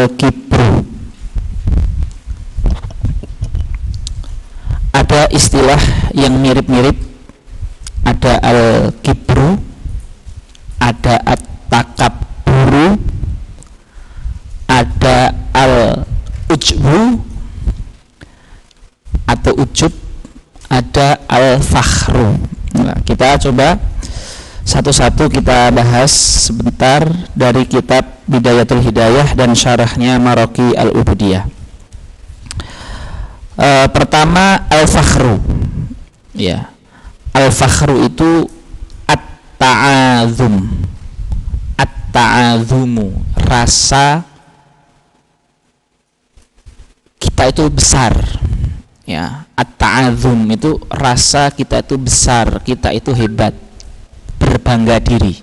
al-kibru. Ada istilah yang mirip-mirip, ada al-kibru, ada at-takabburu, ada al-ujbu atau ujub, ada al-fakhru. Nah, kita coba satu-satu kita bahas sebentar dari kitab Bidayatul Hidayah dan syarahnya Maraqi al-Ubudiyah. Pertama al-fakhru. Ya. Al-fakhru itu at-ta'azum. At-ta'azumu, rasa kita itu besar. Ya, at-ta'azum itu rasa kita itu besar, kita itu hebat, berbangga diri.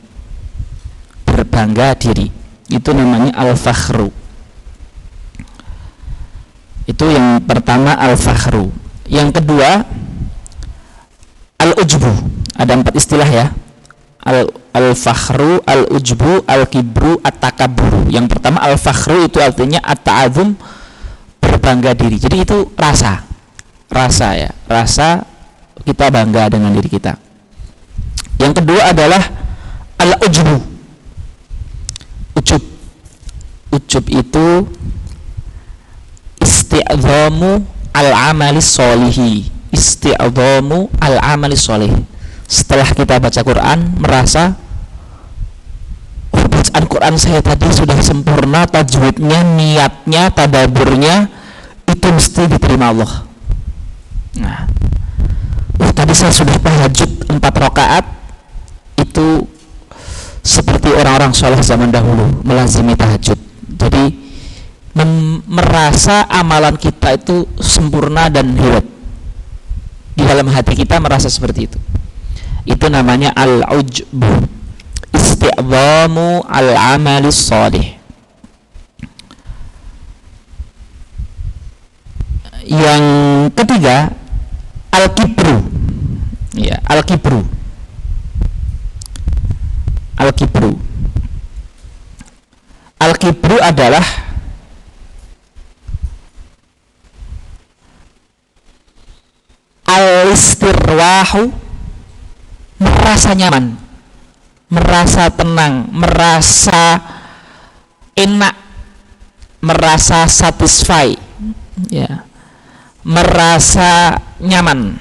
Berbangga diri. Itu namanya al-fakhru. Itu yang pertama al-fakhru. Yang kedua al-ujbu. Ada 4 istilah ya. Al-fakhru, al-ujbu, al-kibru, at-takabburu. Yang pertama al-fakhru itu artinya at-ta'azum, berbangga diri. Jadi itu rasa ya. Rasa kita bangga dengan diri kita. Yang kedua adalah al-ujbu. Ujub itu isti'dhamu al-amali sholihi. Isti'dhamu al-amali sholih. Setelah kita baca Quran, merasa bacaan Quran saya tadi sudah sempurna, tajwidnya, niatnya, tadaburnya, itu mesti diterima Allah. Nah, tadi saya sudah tahajud 4 rakaat, itu seperti orang-orang soleh zaman dahulu melazimi tahajud. Jadi merasa amalan kita itu sempurna dan hebat. Di dalam hati kita merasa seperti itu. Itu namanya al-ujbu, isti'dhamu al-amali sholih. Yang ketiga al-kibru. Ya, al-kibru. Al-kibru. Al-kibru adalah al-istirwahu, merasa nyaman, merasa tenang, merasa enak, merasa satisfy, ya, merasa nyaman.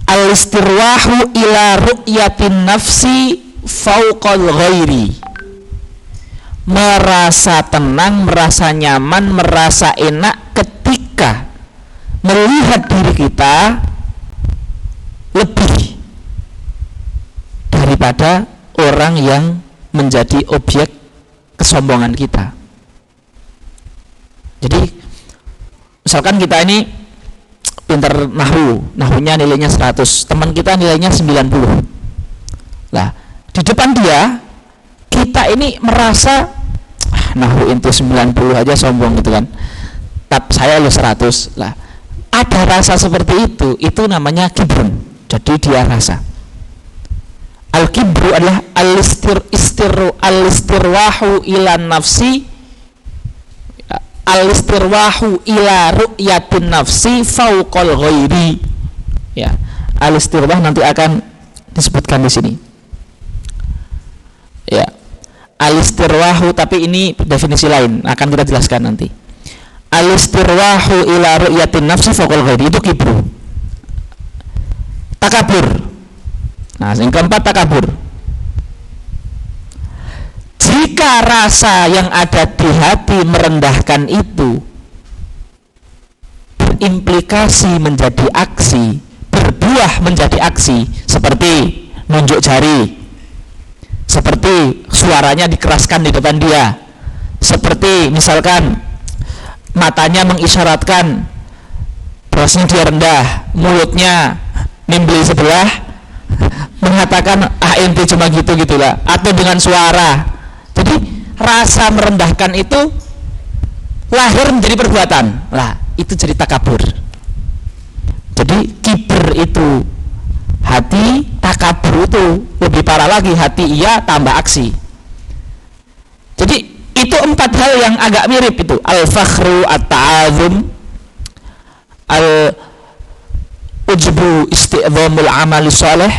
Al-istirwahu ila ru'yatin nafsi fauqal ghairi, merasa tenang, merasa nyaman, merasa enak ketika melihat diri kita lebih daripada orang yang menjadi objek kesombongan kita. Jadi misalkan kita ini pintar nahunya nilainya 100, teman kita nilainya 90. Lah, di depan dia kita ini merasa nahu itu 90 aja sombong gitu kan. Tapi saya lu 100. Lah, ada rasa seperti itu namanya kibrun. Jadi dia rasa. Al-kibru adalah al-istirwahu ila nafsi, al-istirwahu ila ru'yatin nafsi fauqal ghairi. Ya, al-istirwah nanti akan disebutkan di sini. Ya. Al-istirwahu, tapi ini definisi lain, akan kita jelaskan nanti. Al-istirwahu ila ru'yatin nafsi fauqal ghairi, itu kibru. Takabur. Nah, yang keempat takabur. Jika rasa yang ada di hati merendahkan itu berimplikasi menjadi aksi, berbuah menjadi aksi, seperti nunjuk jari, seperti suaranya dikeraskan di depan dia, seperti misalkan matanya mengisyaratkan bahwasanya dia rendah, mulutnya nimbli sebelah mengatakan ente cuma gitulah, atau dengan suara. Jadi rasa merendahkan itu lahir menjadi perbuatan. Lah, itu jadi takabur. Jadi kibir itu hati, takabur itu lebih parah lagi, hati iya tambah aksi. Jadi itu 4 hal yang agak mirip itu. Al-fakhru, at-ta'azum, al-ujbu isti'dhamul amali salih,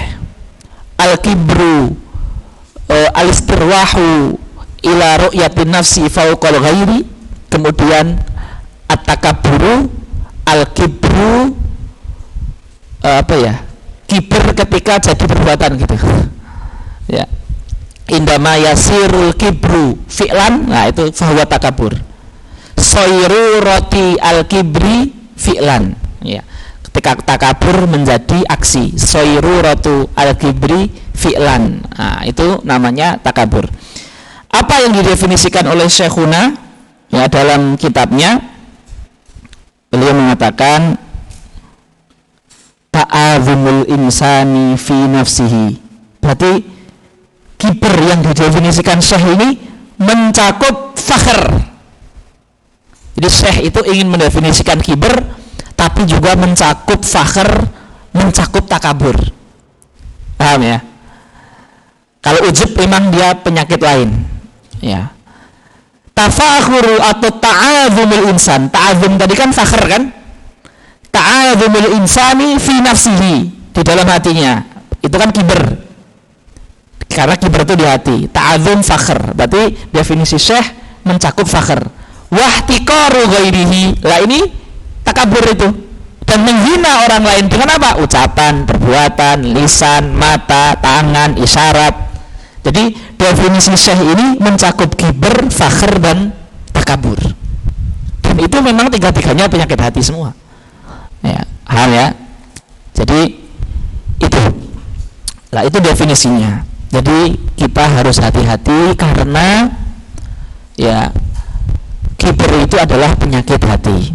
al-kibru, al-istirwahu ila ru'yatin nafsi fawqal ghairi, kemudian at-takabburu, al-kibru, kiber ketika jadi perbuatan gitu ya. Indama yasirul kibru fi'lan, nah itu fahuwa takabur. Soiru roti al kibri fi'lan ya. Ketika takabur menjadi aksi, soiru rotu al kibri fi'lan, nah itu namanya takabur. Apa yang didefinisikan oleh Syekhuna ya dalam kitabnya, beliau mengatakan ta'azumul insani fi nafsihi. Berarti kiber yang didefinisikan Syekh ini mencakup fakhr. Jadi Syekh itu ingin mendefinisikan kiber, tapi juga mencakup fakhr, mencakup takabur. Paham ya? Kalau ujub memang dia penyakit lain. Ya. Tafakhuru atau ta'azumul insan. Ta'azum tadi kan fakhr kan? Ta'azumul insani fi nafsihi, di dalam hatinya. Itu kan kiber. Karena kiber itu di hati. Ta'azum fakhr, berarti definisi Syekh mencakup fakhr. Wahtiqaru ghairihi, lah ini takabur itu, dan menghina orang lain dengan apa? Ucapan, perbuatan, lisan, mata, tangan, isyarat. Jadi definisi Syekh ini mencakup kiber, fakhr, dan takabur. Dan itu memang tiga-tiganya penyakit hati semua ya, paham ya? Jadi itu lah, itu definisinya. Jadi kita harus hati-hati karena ya kiber itu adalah penyakit hati,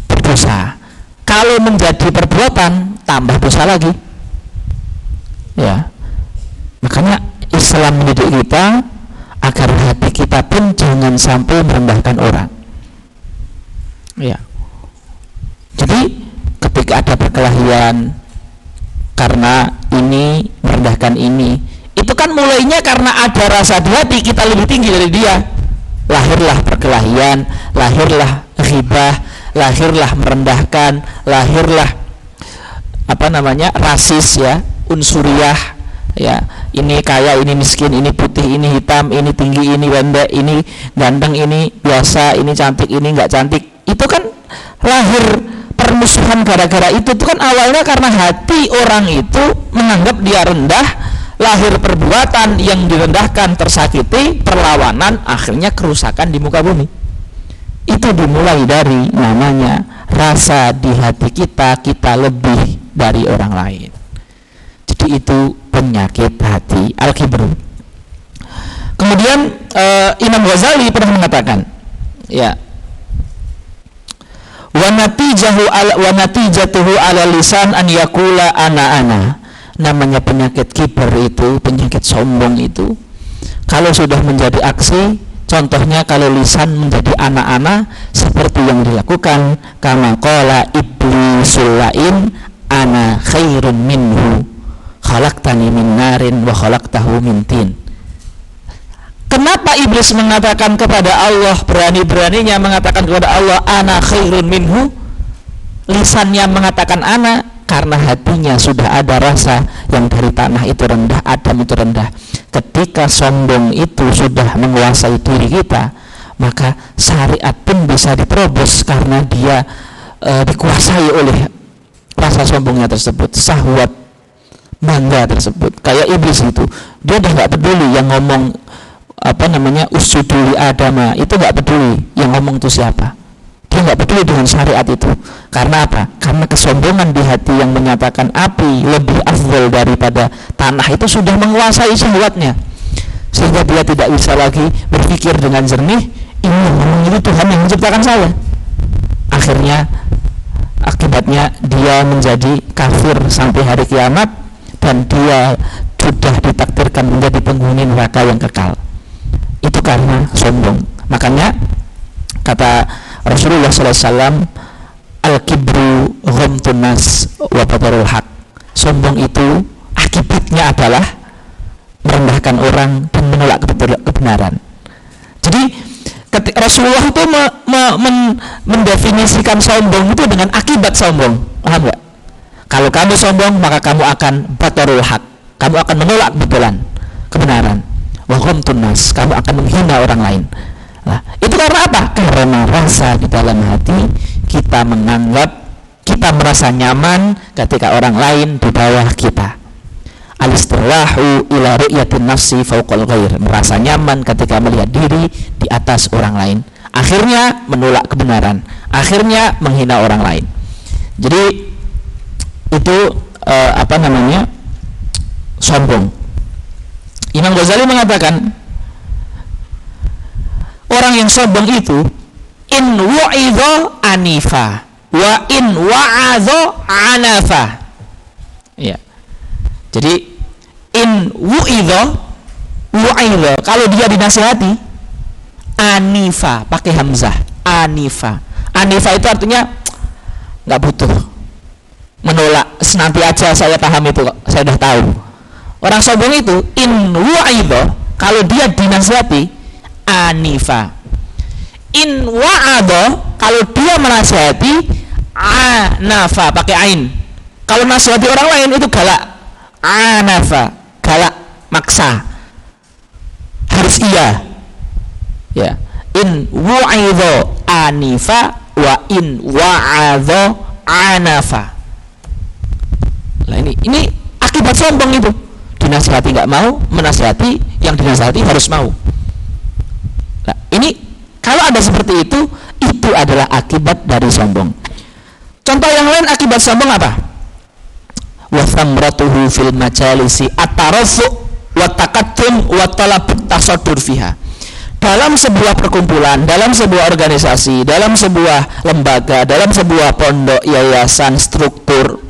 berdosa. Kalau menjadi perbuatan tambah dosa lagi ya. Makanya Islam mendidik kita agar hati kita pun jangan sampai merendahkan orang ya. Jadi ketika ada perkelahian karena ini merendahkan ini, itu kan mulainya karena ada rasa di hati kita lebih tinggi dari dia. Lahirlah perkelahian, lahirlah ghibah, lahirlah merendahkan, lahirlah rasis ya, unsuriyah ya. Ini kaya, ini miskin, ini putih, ini hitam, ini tinggi, ini pendek, ini ganteng, ini biasa, ini cantik, ini enggak cantik. Itu kan lahir permusuhan gara-gara itu kan awalnya karena hati orang itu menganggap dia rendah, lahir perbuatan yang direndahkan, tersakiti, perlawanan, akhirnya kerusakan di muka bumi. Itu dimulai dari namanya rasa di hati kita lebih dari orang lain. Jadi itu penyakit hati, al-kibru. Kemudian Imam Ghazali pernah mengatakan ya, wa natijatuhu ala lisan an yakula ana. Namanya penyakit kiber itu, penyakit sombong itu, kalau sudah menjadi aksi, contohnya kalau lisan menjadi ana-ana, seperti yang dilakukan kama qala iblisul lain ana khairun minhu khalaqtani min narin wa khalaqtahu min tin. Kenapa iblis mengatakan kepada Allah, berani-beraninya mengatakan kepada Allah ana khairun minhu? Lisannya mengatakan ana karena hatinya sudah ada rasa yang dari tanah itu rendah, Adam itu rendah. Ketika sombong itu sudah menguasai diri kita, maka syariat pun bisa diterobos karena dia dikuasai oleh rasa sombongnya tersebut, syahwat bangga tersebut. Kayak iblis itu, dia udah nggak peduli yang ngomong usjuduli adama, itu nggak peduli yang ngomong itu siapa, dia nggak peduli dengan syariat itu. Karena apa? Karena kesombongan di hati yang menyatakan api lebih afdal daripada tanah itu sudah menguasai syahwatnya, sehingga dia tidak bisa lagi berpikir dengan jernih, ini memang itu Tuhan yang menciptakan saya. Akhirnya akibatnya dia menjadi kafir sampai hari kiamat, dan dia sudah ditakdirkan menjadi penghuni neraka yang kekal. Itu karena sombong. Makanya kata Rasulullah SAW, al-kibru ghamtun nas wa batarul haq. Sombong itu akibatnya adalah merendahkan orang dan menolak kebenaran. Jadi Rasulullah itu mendefinisikan sombong itu dengan akibat sombong, paham nggak? Kalau kamu sombong maka kamu akan batarul haq, kamu akan menolak kebenaran. Wa ghamtun nas, kamu akan menghina orang lain. Nah, itu karena apa? Karena rasa di dalam hati kita merasa nyaman ketika orang lain di bawah kita. Al-istirlahu ila ru'yatin nafsi fawqal ghair, merasa nyaman ketika melihat diri di atas orang lain. Akhirnya menolak kebenaran, akhirnya menghina orang lain. Jadi itu sombong. Imam Ghazali mengatakan orang yang sombong itu in wa'idha anifa wa in wa'adha anafa. Ya. Jadi in wa'idha kalau dia dinasihati anifa, pakai hamzah, anifa itu artinya nggak butuh, menolak, nanti aja saya paham itu kok, saya udah tahu. Orang sombong itu in wa'idha, kalau dia dinasihati anifa. In wa'adha, kalau dia menasihati anafa, pakai ain. Kalau nasihati orang lain itu galak, anafa, galak, maksa, harus iya. Ya, in wa'idha anifa wa in wa'adha anafa. Nah, ini akibat sombong itu. Dinasihati nggak mau, menasihati yang dinasihati harus mau. Nah, ini kalau ada seperti itu adalah akibat dari sombong. Contoh yang lain akibat sombong apa? Wa thamratuhu fil majalisi at-tarafu wa taqattum wa talabut tasaddur fiha. Dalam sebuah perkumpulan, dalam sebuah organisasi, dalam sebuah lembaga, dalam sebuah pondok, yayasan, struktur,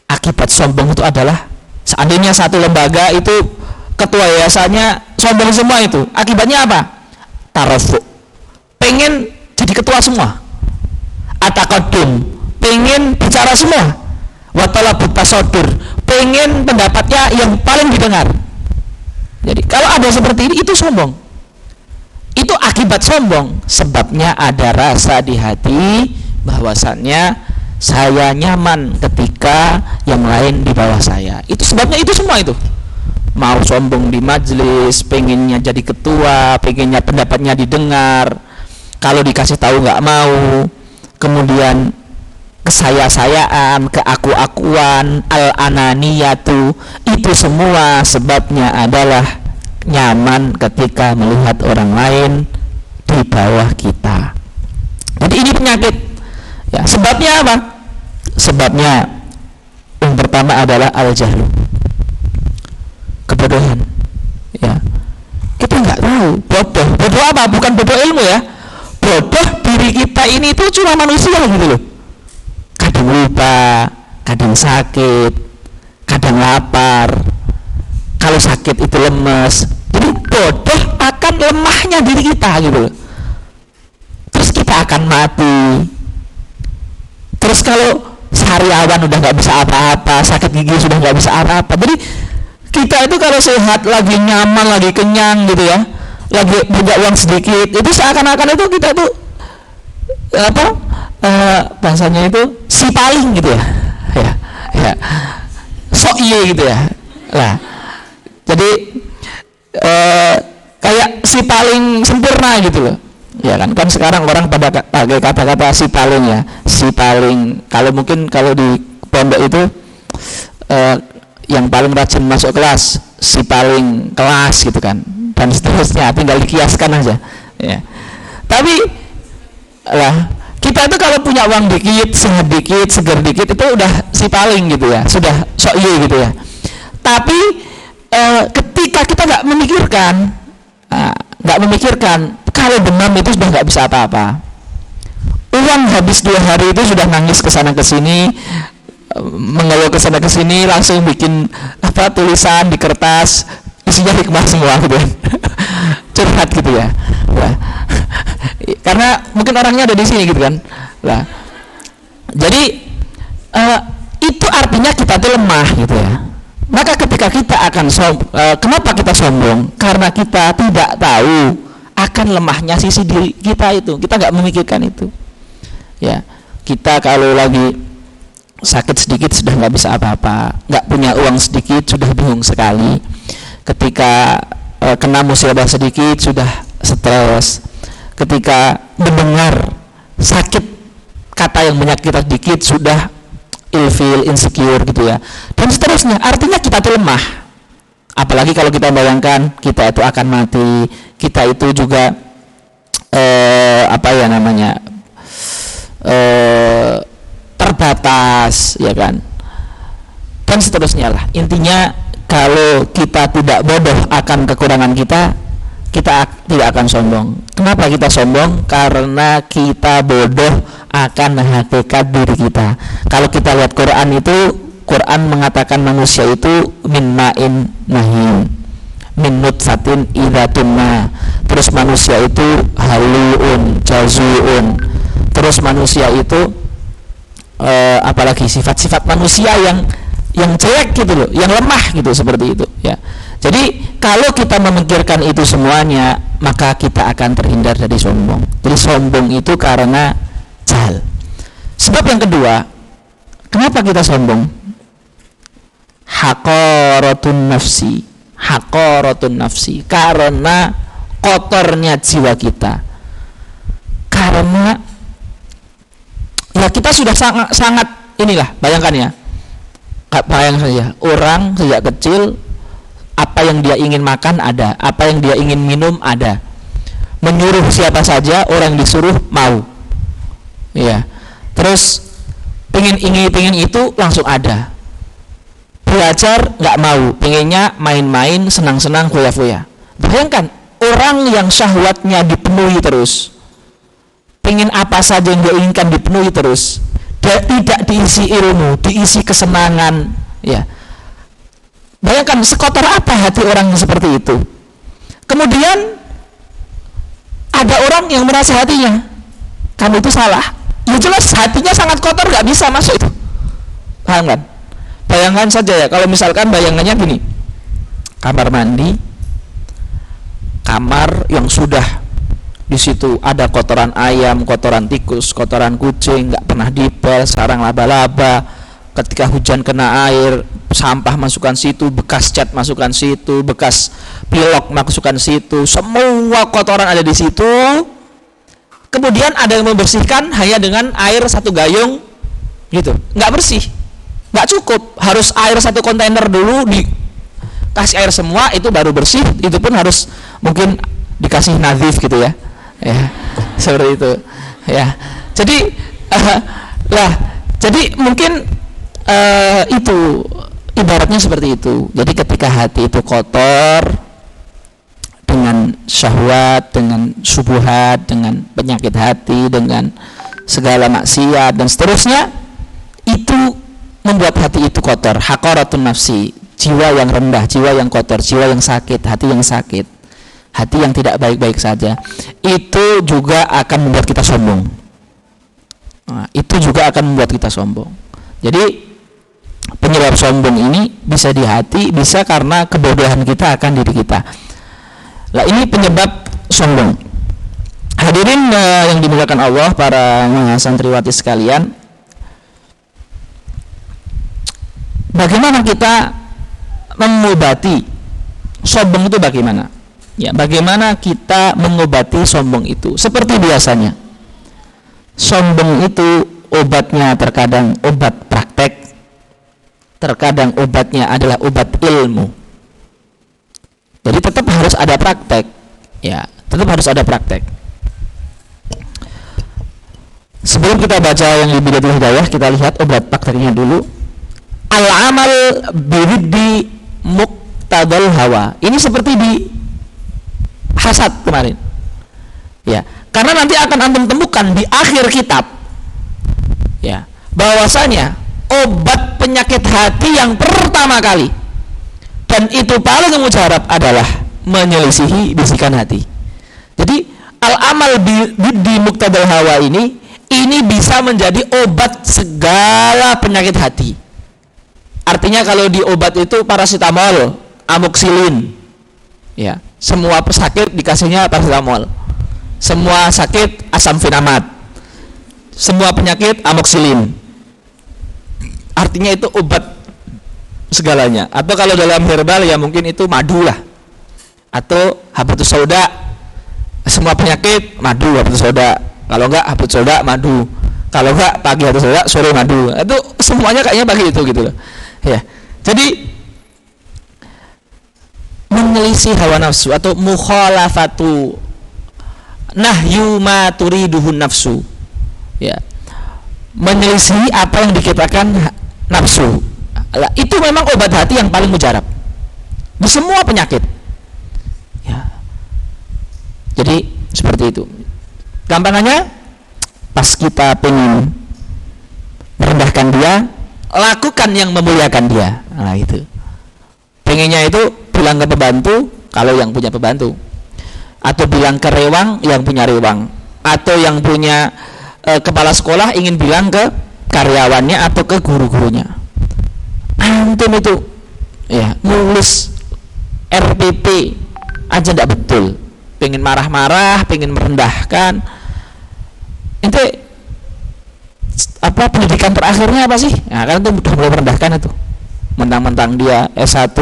akibat sombong itu adalah seandainya satu lembaga itu ketua yayasannya sombong semua, itu akibatnya apa? Tarafu, pengen jadi ketua semua, ataqaddum, pengen bicara semua, wa talabut tasaddur, pengen pendapatnya yang paling didengar. Jadi kalau ada seperti ini itu sombong, itu akibat sombong. Sebabnya ada rasa di hati bahwasannya saya nyaman ketika yang lain di bawah saya. Itu sebabnya itu semua itu. Mau sombong di majelis, pengennya jadi ketua, pengennya pendapatnya didengar, kalau dikasih tahu nggak mau, kemudian kesaya-sayaan, keaku-akuan, al-ananiyatu, itu semua sebabnya adalah nyaman ketika melihat orang lain di bawah kita. Jadi ini penyakit. Ya, sebabnya apa? Sebabnya yang pertama adalah al-jahlu, kebodohan. Ya, kita nggak tahu, bodoh apa? Bukan bodoh ilmu ya, bodoh diri kita ini tuh cuma manusia gitu loh. Kadang lupa, kadang sakit, kadang lapar. Kalau sakit itu lemes. Jadi bodoh akan lemahnya diri kita gitu loh. Terus kita akan mati. Terus kalau sariawan udah nggak bisa apa-apa, sakit gigi sudah nggak bisa apa-apa. Jadi kita itu kalau sehat, lagi nyaman, lagi kenyang gitu ya, lagi punya uang sedikit, itu seakan-akan itu kita tuh bahasanya itu si paling gitu ya, sok iye gitu ya. Lah, jadi kayak si paling sempurna gitu loh. Ya kan sekarang orang pada pakai kata-kata si paling ya, si paling. Kalau mungkin kalau di pondok itu yang paling rajin masuk kelas, si paling kelas gitu kan, dan seterusnya, tinggal dikiaskan aja ya. Tapi lah, kita itu kalau punya uang dikit, sehat dikit, seger dikit, itu udah si paling gitu ya, sudah sok ye gitu ya. Tapi ketika kita nggak memikirkan kalau demam itu sudah nggak bisa apa-apa, uang habis 2 hari itu sudah nangis kesana kesini, mengeluh kesana kesini, langsung bikin tulisan di kertas isinya hikmah semua gitu ya. Curhat gitu ya. Nah, karena mungkin orangnya ada di sini gitu kan. Nah, jadi itu artinya kita tuh lemah gitu ya. Maka ketika kita akan kenapa kita sombong? Karena kita tidak tahu akan lemahnya sisi diri kita itu. Kita nggak memikirkan itu. Ya, kita kalau lagi sakit sedikit sudah nggak bisa apa-apa, nggak punya uang sedikit sudah bingung sekali. Ketika kena musibah sedikit sudah stres. Ketika mendengar sakit kata yang menyakitkan sedikit sudah ilfil, insecure gitu ya, dan seterusnya. Artinya kita tuh lemah. Apalagi kalau kita bayangkan kita itu akan mati, kita itu juga terbatas, ya kan, dan seterusnya lah. Intinya kalau kita tidak bodoh akan kekurangan kita tidak akan sombong. Kenapa kita sombong? Karena kita bodoh akan hakikat diri kita. Kalau kita lihat Quran itu, Quran mengatakan manusia itu min ma'in mahin, min nutfatin idza tumna. Terus manusia itu haluun, jazuun. Terus manusia itu apalagi sifat-sifat manusia yang jelek gitu loh, yang lemah gitu, seperti itu ya. Jadi kalau kita memikirkan itu semuanya, maka kita akan terhindar dari sombong. Jadi sombong itu karena jahal. Sebab yang kedua, kenapa kita sombong? Haqaratun nafsi, karena kotornya jiwa kita. Karena ya kita sudah sangat inilah, bayangkan ya. Bayangkan saja, orang sejak kecil apa yang dia ingin makan ada, apa yang dia ingin minum ada. Menyuruh siapa saja, orang disuruh mau. Ya. Terus pengen itu langsung ada. Belajar nggak mau, pengennya main-main, senang-senang, foya-foya. Bayangkan orang yang syahwatnya dipenuhi terus, pengen apa saja yang dia inginkan dipenuhi terus, dia tidak diisi ilmu, diisi kesenangan, ya. Bayangkan sekotor apa hati orang yang seperti itu. Kemudian ada orang yang merasa hatinya, kamu itu salah. Ya jelas hatinya sangat kotor, nggak bisa masuk itu. Paham kan? Bayangkan saja ya, kalau misalkan bayangannya gini, kamar mandi, kamar yang sudah di situ ada kotoran ayam, kotoran tikus, kotoran kucing, nggak pernah dipel, sarang laba-laba. Ketika hujan kena air, sampah masukkan situ, bekas cat masukkan situ, bekas pilok masukkan situ, semua kotoran ada di situ. Kemudian ada yang membersihkan hanya dengan air satu gayung, gitu, nggak bersih, nggak cukup, harus air satu kontainer dulu, dikasih air semua, itu baru bersih. Itu pun harus mungkin dikasih nadhif gitu ya, seperti itu, ya. Jadi jadi mungkin itu ibaratnya seperti itu. Jadi ketika hati itu kotor dengan syahwat, dengan syubhat, dengan penyakit hati, dengan segala maksiat dan seterusnya, itu membuat hati itu kotor. Haqaratun nafsi, jiwa yang rendah, jiwa yang kotor, jiwa yang sakit, hati yang sakit, hati yang tidak baik-baik saja. Itu juga akan membuat kita sombong. Itu juga akan membuat kita sombong. Jadi penyebab sombong ini bisa di hati, bisa karena kebodohan kita akan diri kita. Nah, ini penyebab sombong. Hadirin yang dimuliakan Allah, para santriwati sekalian, bagaimana kita mengobati sombong itu? Bagaimana? Ya, bagaimana kita mengobati sombong itu? Seperti biasanya, sombong itu obatnya terkadang obat praktek, terkadang obatnya adalah obat ilmu. Jadi tetap harus ada praktek, ya, tetap harus ada praktek. Sebelum kita baca yang di Bidayatul Hidayah, kita lihat obat prakteknya dulu. Al-amal biriddi muqtadal hawa. Ini seperti di hasad kemarin, ya, karena nanti akan antum temukan di akhir kitab, ya, bahwasanya obat penyakit hati yang pertama kali dan itu paling mujarab adalah menyelisihi bisikan hati. Jadi al-amal di muqtadal hawa ini bisa menjadi obat segala penyakit hati. Artinya kalau di obat itu paracetamol, amoxicillin, ya, Semua sakit dikasihnya paracetamol. Semua sakit asam finamat. Semua penyakit amoxilin. Artinya itu obat segalanya. Atau kalau dalam herbal ya mungkin itu madu lah. Atau habatus sauda. Semua penyakit madu habatus sauda. Kalau enggak habatus sauda madu. Kalau enggak pagi habatus sauda, sore madu. Itu semuanya kayaknya pagi itu gitu loh. Ya. Jadi menyelisih hawa nafsu atau mukhalafatu nahyu ma turiduhun nafsu. Ya. Menyelisih apa yang dikatakan nafsu. Itu memang obat hati yang paling mujarab di semua penyakit. Ya. Jadi seperti itu. Gampangannya, pas kita pengen merendahkan dia, lakukan yang memuliakan dia. Nah itu. Pengennya itu bilang ke pembantu kalau yang punya pembantu, atau bilang ke rewang yang punya rewang, atau yang punya kepala sekolah ingin bilang ke karyawannya atau ke guru-gurunya. Antum itu ya nulis RPP aja tidak betul, pengen marah-marah, pengen merendahkan. Ente apa pendidikan terakhirnya apa sih? Nah, kan itu udah mulai merendahkan itu. Mentang-mentang dia S1,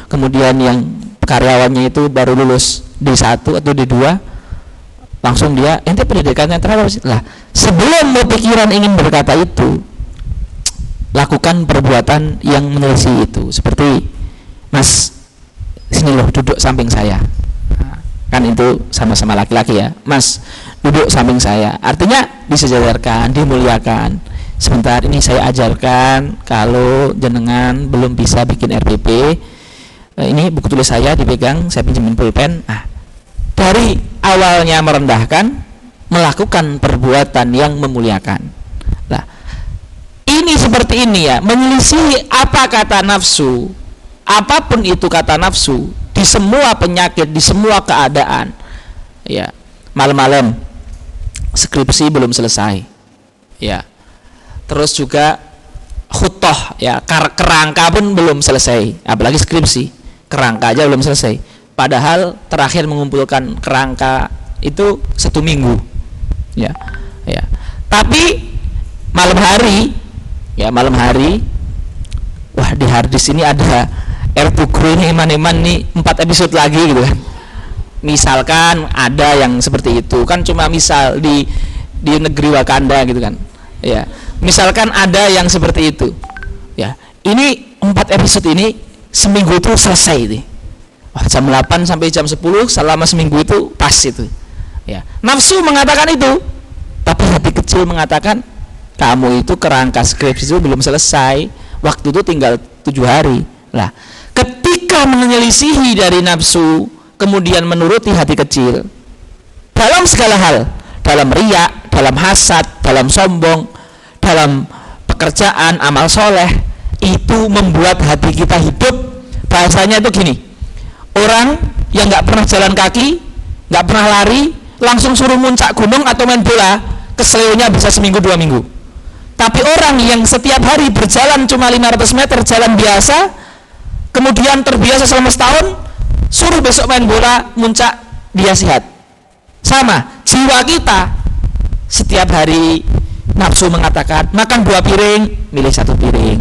kemudian yang karyawannya itu baru lulus D1 atau D2, langsung dia ente pendidikannya terakhir apa sih? Lah, sebelum berpikiran ingin berkata itu, lakukan perbuatan yang menyelisih itu. Seperti, Mas, sini loh, duduk samping saya. Nah, kan itu sama-sama laki-laki ya. Mas, duduk samping saya. Artinya disejajarkan, dimuliakan. Sebentar ini saya ajarkan, kalau jenengan belum bisa bikin RPP, ini buku tulis saya dipegang, saya pinjemin pulpen. Nah, dari awalnya merendahkan, melakukan perbuatan yang memuliakan. Nah, ini seperti ini ya, menyelisih apa kata nafsu, apapun itu kata nafsu, di semua penyakit, di semua keadaan. Ya, malam-malam skripsi belum selesai. Ya. Terus juga khutoh ya, kerangka pun belum selesai, apalagi skripsi, kerangka aja belum selesai. Padahal terakhir mengumpulkan kerangka itu 1 minggu. Ya. Ya. Tapi malam hari, wah di harddisk ini ada Ertugrul ini eman-eman nih 4 episode lagi gitu kan. Misalkan ada yang seperti itu, kan cuma misal di negeri Wakanda gitu kan. Ya. Misalkan ada yang seperti itu. Ya. Ini 4 episode ini seminggu itu selesai itu. Wah, jam 8 sampai jam 10 selama seminggu itu pas itu. Ya. Nafsu mengatakan itu, tapi hati kecil mengatakan kamu itu kerangka skripsi itu belum selesai, waktu itu tinggal 7 hari. Lah, ketika menyelisihi dari nafsu, kemudian menuruti hati kecil dalam segala hal, dalam riya, dalam hasad, dalam sombong, dalam pekerjaan, amal soleh, itu membuat hati kita hidup. Bahasanya itu gini, orang yang nggak pernah jalan kaki, nggak pernah lari, langsung suruh muncak gunung atau main bola, keselionya bisa seminggu 2 minggu. Tapi orang yang setiap hari berjalan cuma 500 meter jalan biasa, kemudian terbiasa selama setahun, suruh besok main bola, muncak, dia sehat. Sama, jiwa kita setiap hari nafsu mengatakan makan 2 piring, milih 1 piring.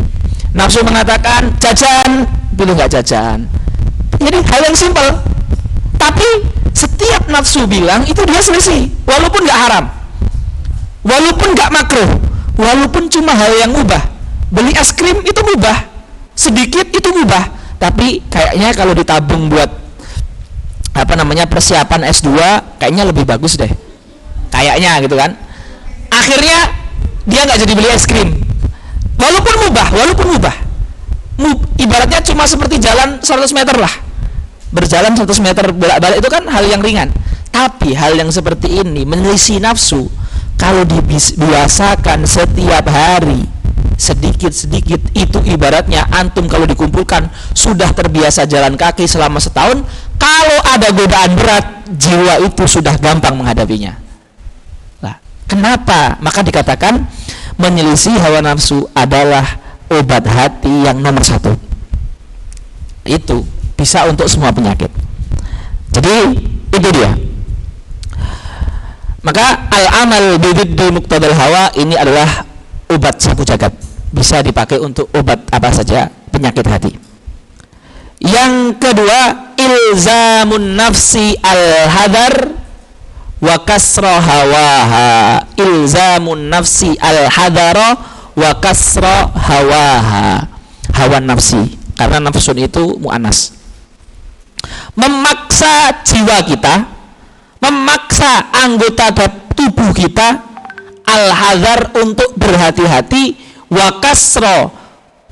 Nafsu mengatakan jajan, pilih nggak jajan. Jadi hal yang simpel. Tapi setiap nafsu bilang itu dia selisih, walaupun nggak haram, walaupun nggak makruh, walaupun cuma hal yang mubah. Beli es krim itu mubah, sedikit itu mubah. Tapi kayaknya kalau ditabung buat persiapan S2, kayaknya lebih bagus deh. Kayaknya gitu kan. Akhirnya dia nggak jadi beli es krim, walaupun mubah. Ibaratnya cuma seperti jalan 100 meter lah, berjalan 100 meter bolak-balik itu kan hal yang ringan. Tapi hal yang seperti ini, menyelisih nafsu, kalau dibiasakan setiap hari sedikit-sedikit, itu ibaratnya antum kalau dikumpulkan sudah terbiasa jalan kaki selama setahun. Kalau ada godaan berat, jiwa itu sudah gampang menghadapinya. Kenapa? Maka dikatakan menyelisih hawa nafsu adalah obat hati yang nomor 1. Itu bisa untuk semua penyakit. Jadi itu dia. Maka al-amal bididdi muqtadal hawa ini adalah obat sapu jagat, bisa dipakai untuk obat apa saja penyakit hati. Yang kedua, ilzamun nafsi al-hadar wa kasra hawaha. Ilzamun nafsi al-hadara wa kasra hawaha. Hawa nafsi, karena nafsun itu mu'anas. Memaksa jiwa kita, memaksa anggota tubuh kita al-hadar untuk berhati-hati, wa kasra,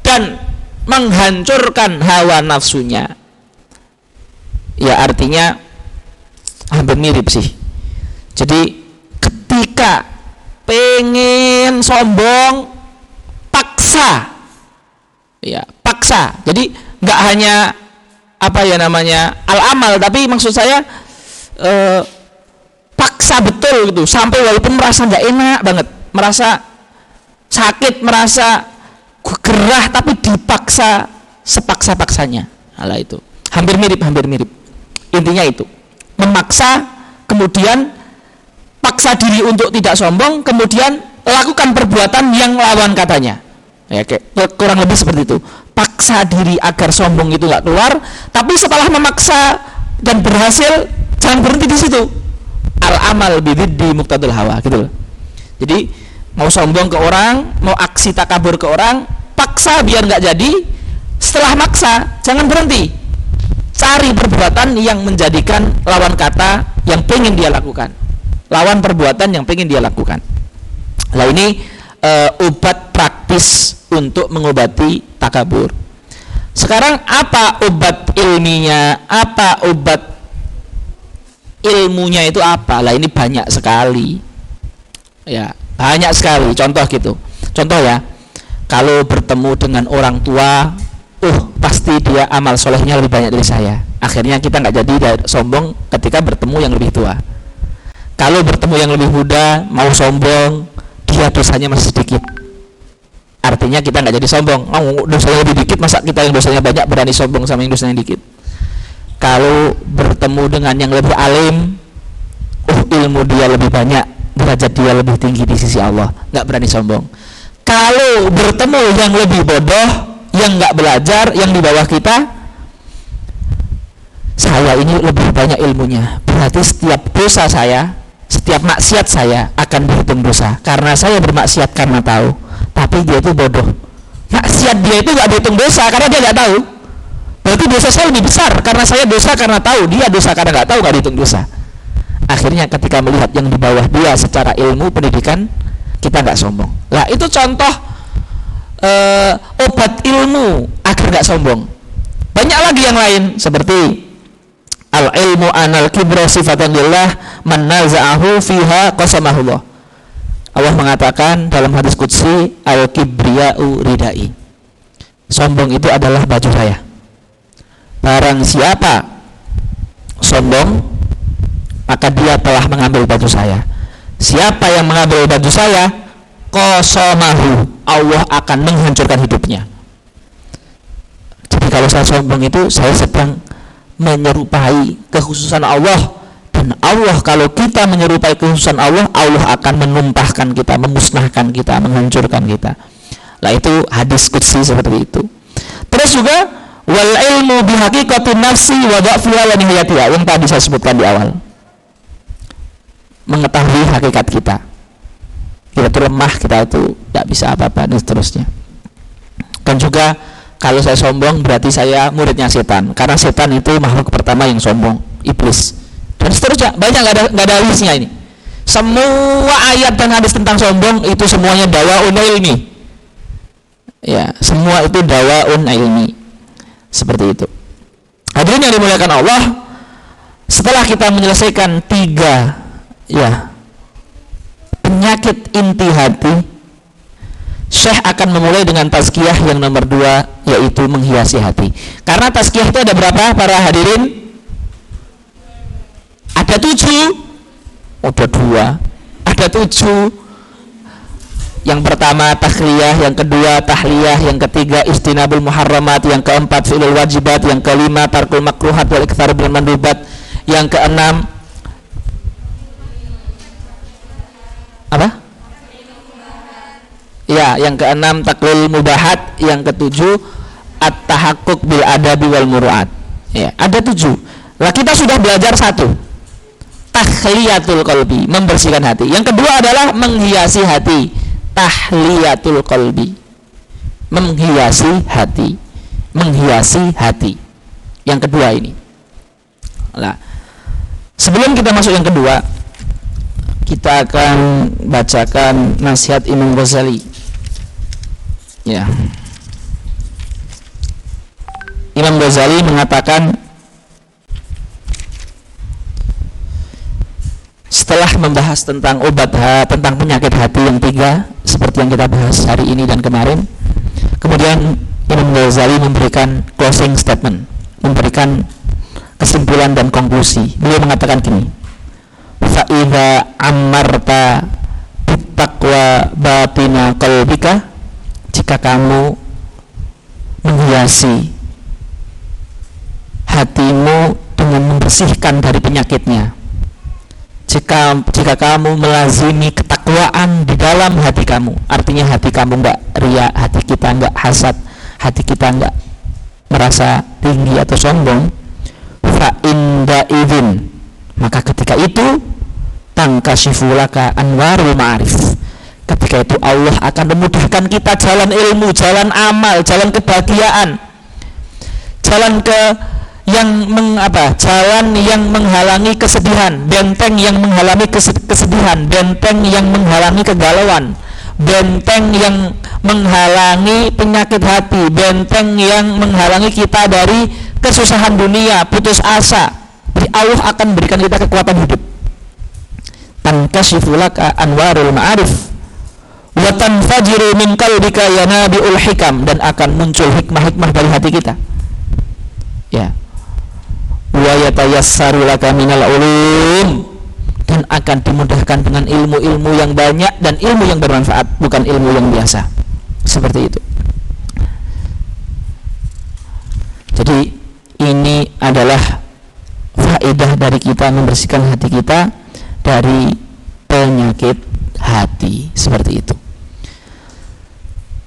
dan menghancurkan hawa nafsunya. Ya, artinya hampir mirip sih. Jadi ketika pengen sombong, paksa. Ya, paksa. Jadi nggak hanya apa ya namanya al-amal, tapi maksud saya paksa betul gitu, sampai walaupun merasa nggak enak banget, merasa sakit, merasa gerah, tapi dipaksa sepaksa-paksanya. Alah, itu hampir mirip. Intinya itu memaksa, kemudian paksa diri untuk tidak sombong, kemudian lakukan perbuatan yang lawan katanya. Ya, kayak kurang lebih seperti itu. Paksa diri agar sombong itu nggak keluar, tapi setelah memaksa dan berhasil, jangan berhenti di situ. Al-amal bididdi muqtadal hawa, gitu loh. Jadi mau sombong ke orang, mau aksi takabur ke orang, paksa biar nggak jadi. Setelah maksa, jangan berhenti. Cari perbuatan yang menjadikan lawan kata yang pengen dia lakukan, lawan perbuatan yang pengen dia lakukan. Nah, ini obat praktis untuk mengobati takabur. Sekarang apa obat ilminya? Apa obat ilmunya itu apa? Lah, ini banyak sekali. Ya, banyak sekali. Contoh gitu. Contoh ya. Kalau bertemu dengan orang tua, pasti dia amal solehnya lebih banyak dari saya. Akhirnya kita nggak jadi sombong ketika bertemu yang lebih tua. Kalau bertemu yang lebih muda, mau sombong, dia dosanya masih sedikit. Artinya kita nggak jadi sombong. Dosanya lebih dikit, masa kita yang dosanya banyak berani sombong sama yang dosanya dikit. Kalau bertemu dengan yang lebih alim, ilmu dia lebih banyak, derajat dia lebih tinggi di sisi Allah, nggak berani sombong. Kalau bertemu yang lebih bodoh, yang nggak belajar, yang di bawah kita, saya ini lebih banyak ilmunya, berarti setiap dosa saya, setiap maksiat saya akan dihitung dosa, karena saya bermaksiat karena tahu, tapi dia itu bodoh. Maksiat dia itu nggak dihitung dosa karena dia nggak tahu. Berarti dosa saya lebih besar karena saya dosa karena tahu, dia dosa karena nggak tahu, nggak dihitung dosa. Akhirnya ketika melihat yang di bawah dia secara ilmu pendidikan, kita nggak sombong. Lah, itu contoh obat ilmu agar nggak sombong. Banyak lagi yang lain seperti al ilmu anal kibra sifatan lillah man naza'ahu fiha qasamahullah. Allah mengatakan dalam hadis qudsi, al kibriya'u ridai. Sombong itu adalah baju saya. Barang siapa sombong, maka dia telah mengambil baju saya. Siapa yang mengambil baju saya, qasamahu, Allah akan menghancurkan hidupnya. Jadi kalau saya sombong itu saya sedang menyerupai kekhususan Allah, dan Allah, kalau kita menyerupai kekhususan Allah, Allah akan menumpahkan kita, memusnahkan kita, menghancurkan kita. Lah, itu hadis qudsi seperti itu. Terus juga wal ilmu bihaqiqatin nafsi wa dha'fiha wa nihayatiha, yang tadi saya sebutkan di awal. Mengetahui hakikat kita itu lemah, kita itu tidak bisa apa-apa, dan seterusnya. Dan juga kalau saya sombong berarti saya muridnya setan, karena setan itu makhluk pertama yang sombong, iblis, dan seterusnya. Banyak, nggak ada habisnya ini. Semua ayat dan hadis tentang sombong itu semuanya dawaun ilmi. Ya, semua itu dawaun ilmi. Seperti itu. Hadirin yang dimuliakan Allah, setelah kita menyelesaikan 3 penyakit inti hati, Syekh akan memulai dengan tazkiyah yang nomor 2, yaitu menghiasi hati. Karena tazkiyah itu ada berapa para hadirin? Ada 7. Ada 2. Ada 7. Yang pertama takhliyah, yang kedua tahliyah, yang ketiga istinabul muharramat, yang keempat fi'lul wajibat, yang kelima tarkul makruhat wal iktsar bil mandubat, Yang keenam apa? Ya, yang keenam taklil mubahat, yang ketujuh at-tahaqquq bil adabi wal muru'at. Ya, ada 7. Lah kita sudah belajar 1. Tahliyatul qalbi, membersihkan hati. Yang kedua adalah menghiasi hati. Tahliyatul qalbi, menghiasi hati. Menghiasi hati. Yang kedua ini. Nah, sebelum kita masuk yang kedua, kita akan bacakan nasihat Imam Ghazali. Ya. Imam Ghazali mengatakan, setelah membahas tentang obat tentang penyakit hati yang 3 seperti yang kita bahas hari ini dan kemarin, kemudian Imam Ghazali memberikan closing statement, memberikan kesimpulan dan konklusi. Beliau mengatakan gini, fa idza ammarta bittaqwa batina qalbika, jika kamu menghiasi hatimu dengan membersihkan dari penyakitnya, jika kamu melazimi ketakwaan di dalam hati kamu, artinya hati kamu enggak riya, hati kita enggak hasad, hati kita enggak merasa tinggi atau sombong, fa inda idzin, maka ketika itu tangkashifu laka anwarul ma'arif, ketika itu Allah akan memudahkan kita jalan ilmu, jalan amal, jalan kebahagiaan, jalan jalan yang menghalangi kesedihan, benteng yang menghalangi kesedihan, benteng yang menghalangi kegalauan, benteng yang menghalangi penyakit hati, benteng yang menghalangi kita dari kesusahan dunia, putus asa. Jadi Allah akan berikan kita kekuatan hidup. Tankashifu laka anwarul ma'arif wa tanfajiru min qalbika yanabiul hikam, dan akan muncul hikmah-hikmah dari hati kita. Ya. Wa yatayassaru laka minal ulum, dan akan dimudahkan dengan ilmu-ilmu yang banyak dan ilmu yang bermanfaat, bukan ilmu yang biasa. Seperti itu. Jadi ini adalah faedah dari kita membersihkan hati kita dari penyakit hati, seperti itu.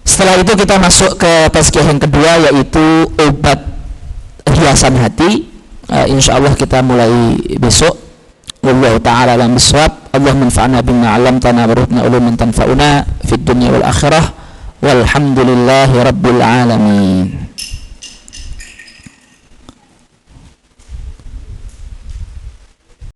Setelah itu kita masuk ke tazkiyah yang kedua, yaitu obat hiasan hati. Insyaallah kita mulai besok. Wallahu ta'ala alam bisawab. Allah manfa'na bima 'allamtana wa rzuqna uluman tanfa'una fid dunya wal akhirah. Walhamdulillahi rabbil alamin.